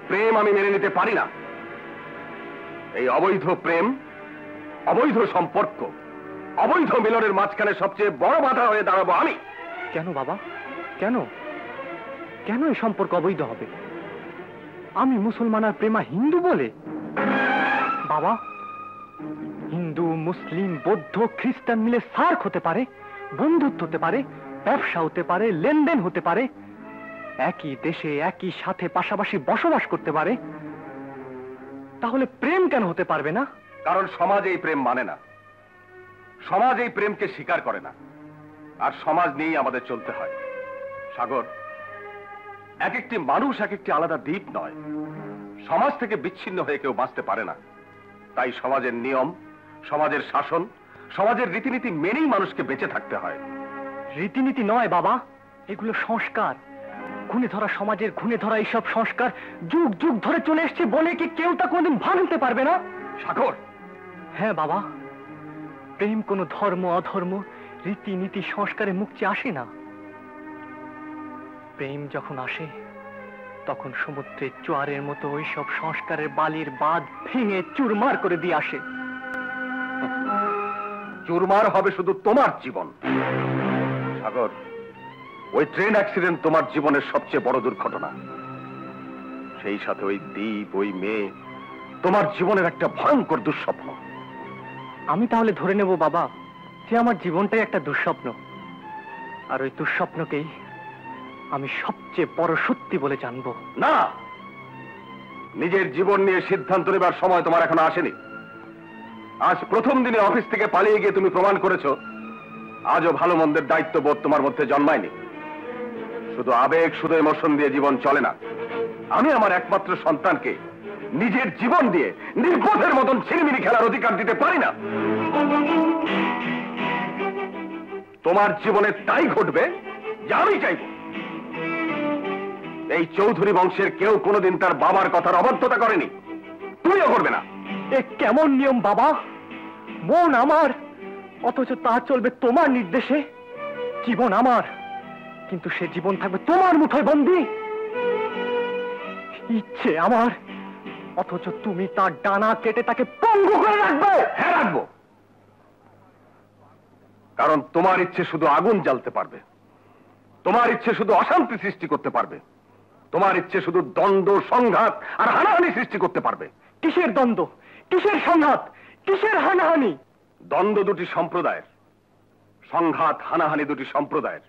প্রেম আমি মেনে নিতে পারি না। এই অবৈধ প্রেম, অবৈধ সম্পর্ক, অবৈধ মিলনের মাঝখানে সবচেয়ে বড় বাধা হয়ে দাঁড়াবো আমি। কেন বাবা, কেন কেন এই সম্পর্ক অবৈধ হবে? আমি মুসলমান আর প্রেমা হিন্দু বলে? বাবা, হিন্দু, মুসলিম, বৌদ্ধ, খ্রিস্টান মিলে সার্ক হতে পারে, বন্ধুত্ব হতে পারে, ব্যবসা হতে পারে, লেনদেন হতে পারে, একই দেশে একই সাথে পাশাপাশি বসবাস করতে পারে। তাহলে প্রেম কেন হতে পারবে না? কারণ সমাজ এই প্রেম মানে না, সমাজ এই প্রেমকে স্বীকার করে না, আর সমাজ নিয়েই আমাদের চলতে হয়। সাগর, এক একটি মানুষ এক একটি আলাদা দ্বীপ নয়। সমাজ থেকে বিচ্ছিন্ন হয়ে কেউ বাঁচতে পারে না। তাই সমাজের নিয়ম, সমাজের শাসন, সমাজের রীতিনীতি মেনেই মানুষকে বেঁচে থাকতে হয়। রীতিনীতি নয় বাবা, এগুলো সংস্কার। ঘুণে ধরা সমাজের ঘুণে ধরা এইসব সংস্কার যুগ যুগ ধরে চলে এসছে বলে কি কেউ তা কোনদিন ভাঙতে পারবে না? সাগর, হ্যাঁ বাবা, প্রেম কোনো ধর্ম অধর্ম রীতিনীতি সংস্কারে মুক্তি আসে না। প্রেম যখন আসে তখন সমুদ্রের জোয়ারের মতো ওইসব সংস্কারের বালির বাঁধ ভেঙে চুরমার করে দিয়ে আসে। চুরমার হবে শুধু তোমার জীবন। সাগর, ওই ট্রেন অ্যাক্সিডেন্ট তোমার জীবনের সবচেয়ে বড় দুর্ঘটনা। সেই সাথে ওই দ্বীপ, ওই মেয়ে তোমার জীবনের একটা ভয়ঙ্কর দুঃস্বপ্ন। আমি তাহলে ধরে নেব বাবা যে আমার জীবনটাই একটা দুঃস্বপ্ন, আর ওই দুঃস্বপ্নকেই আমি সবচেয়ে বড় সত্যি বলে জানবো। না, নিজের জীবন নিয়ে সিদ্ধান্ত নেবার সময় তোমার এখনো আসেনি। আজ প্রথম দিনে অফিস থেকে পালিয়ে গিয়ে তুমি প্রমাণ করেছো আজও ভালো মন্দের দায়িত্ববোধ তোমার মধ্যে জন্মায়নি। শুধু আবেগ, শুধু ইমোশন দিয়ে জীবন চলে না। আমি আমার একমাত্র সন্তানকে নিজের জীবন দিয়ে নির্বোধের মতন ছিনিমিনি খেলার অধিকার দিতে পারি না। তোমার জীবনে তাই ঘটবে যা আমি চাইব। এই চৌধুরী বংশের কেউ কোনোদিন তার বাবার কথার অবাধ্যতা করেনি, তুমিও করবে না। এ কেমন নিয়ম বাবা? মন আমার, অথচ তা চলবে তোমার নির্দেশে। জীবন আমার, কিন্তু সে জীবন থাকবে তোমার মুঠোয় বন্দী। ইচ্ছে আমার, অথচ তুমি তার ডানা কেটে তাকে পঙ্গু করে রাখবে। হ্যাঁ, রাখবো। কারণ তোমার ইচ্ছে শুধু আগুন জ্বালতে পারবে, তোমার ইচ্ছে শুধু অশান্তি সৃষ্টি করতে পারবে, তোমার ইচ্ছে শুধু দ্বন্দ্ব, সংঘাত আর হানাহানি সৃষ্টি করতে পারবে। কিসের দ্বন্দ্ব, কিসের সংঘাত, কিসের হানাহানি? দ্বন্দ্ব দুটি সম্প্রদায়ের, সংঘাত হানাহানি দুটি সম্প্রদায়ের।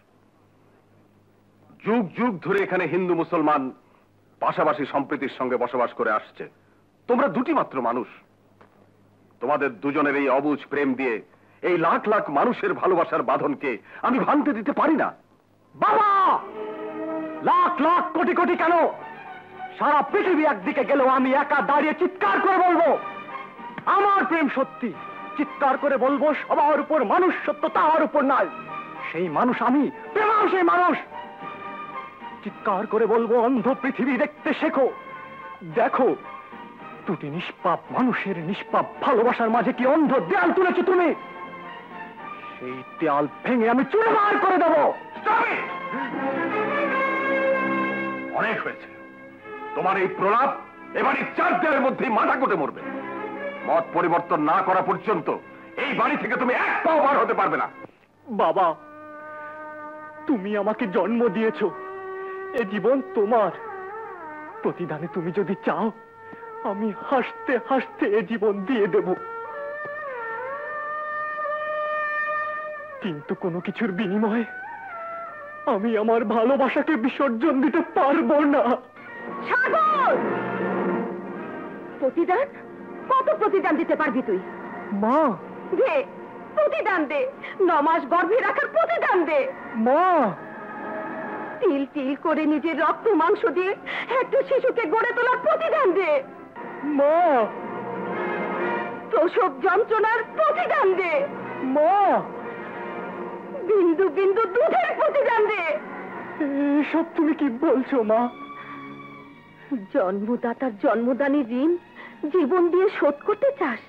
যুগ যুগ ধরে এখানে হিন্দু মুসলমান পাশাপাশি সম্প্রীতির সঙ্গে বসবাস করে আসছে। তোমরা দুটি মাত্র মানুষ। তোমাদের দুজনের এই অবুঝ প্রেম দিয়ে এই লাখ লাখ মানুষের ভালোবাসার বাঁধনকে আমি ভাঙতে দিতে পারি না। বাবা, লাখ লাখ কোটি কোটি কেন, সারা পৃথিবী একদিকে গেলেও আমি একা দাঁড়িয়ে চিৎকার করে বলবো আমার প্রেম সত্যি। চিৎকার করে বলবো সবার উপর মানুষ সত্য, তার উপর নয়। সেই মানুষ আমি, প্রেমাও সেই মানুষ। চিৎকার করে বলবো অন্ধ পৃথিবী দেখতে শেখো। দেখো দুটি নিষ্পাপ মানুষের নিষ্পাপ ভালোবাসার মাঝে কি অন্ধ দেয়াল তুলেছো তুমি। সেই দেয়াল ভেঙে আমি চুরমার করে দেবো। অনেক হয়েছে তোমার এই প্রলাপ। এবারই 4 দেওয়ার মধ্যেই মাথা কোটে মরবে। মত পরিবর্তন না করা পর্যন্ত এই বাড়ি থেকে তুমি এক পাও বার হতে পারবে না। বাবা, তুমি আমাকে জন্ম দিয়েছো, এ জীবন তোমার। প্রতিদানে তুমি যদি চাও আমি হাসতে হাসতে এ জীবন দিয়ে দেব, কিন্তু কোনো কিছুর বিনিময়ে আমি আমার ভালোবাসাকে বিসর্জন দিতে পারবো না। সাগর, প্রতিদান? কত প্রতিদান দিতে পারবি তুই? মা, দে প্রতিদান দে। 9 মাস গর্ভে রাখার প্রতিদান দে। মা, তিল তিল করে নিজের রক্ত মাংস দিয়ে একটা শিশুকে গড়ে তোলার প্রতিদান দে। মা, প্রসব যন্ত্রণার প্রতিদান দে। মা, বিন্দু বিন্দু দুধের প্রতিদান দে। এসব তুমি কি বলছো মা? জন্মদাতার জন্মদানের ঋণ জীবন দিয়ে শোধ করতে চাস?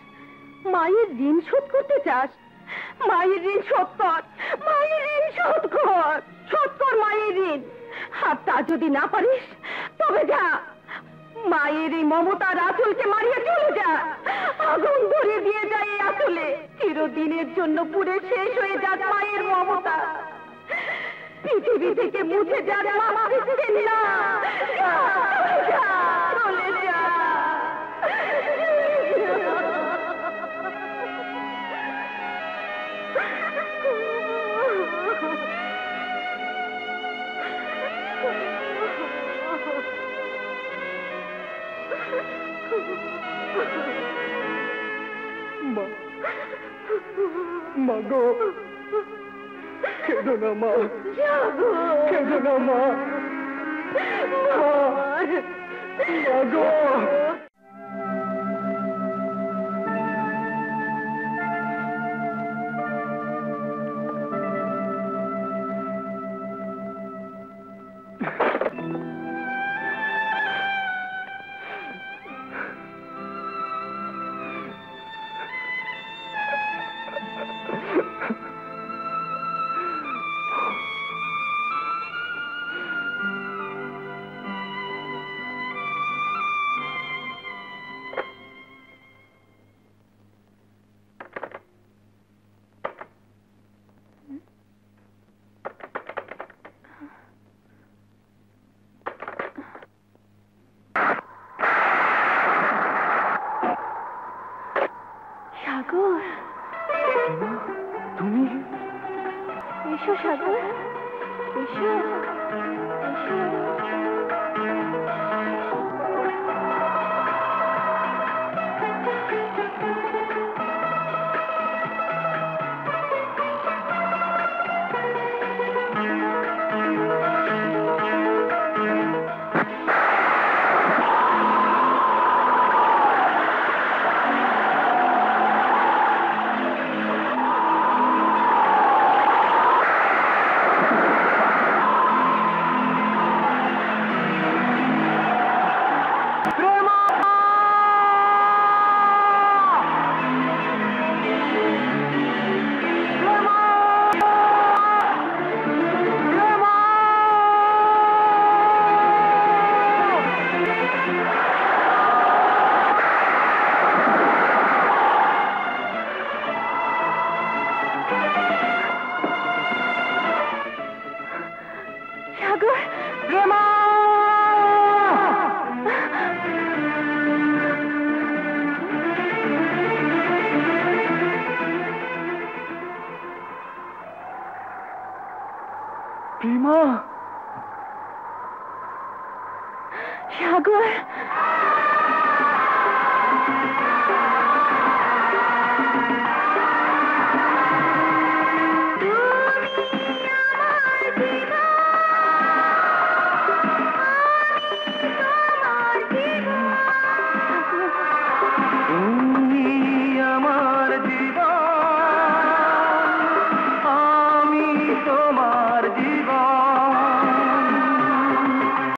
মায়ের ঋণ শোধ করতে চাস? মায়ের ঋণ শোধ কর, মায়ের ঋণ শোধ কর, শোধ কর মায়ের ঋণ। আর তা যদি না পারিস তবে যা মায়ের এই মমতার আঁচলকে মারিয়ে চলে যা, আগুন ধরে দিয়ে যায় এই আঁচলে, চিরদিনের জন্য পুড়ে শেষ হয়ে যাক মায়ের মমতা, পৃথিবী থেকে মুছে যাক মা ফিরছেন না। যা, যা, চলে যা। মা গো, কেঁদো না মা, কেঁদো না মা, মা গো। সাগর, তুমি? এসো সাগর, এসো, এসো। প্রেমা, সাগর,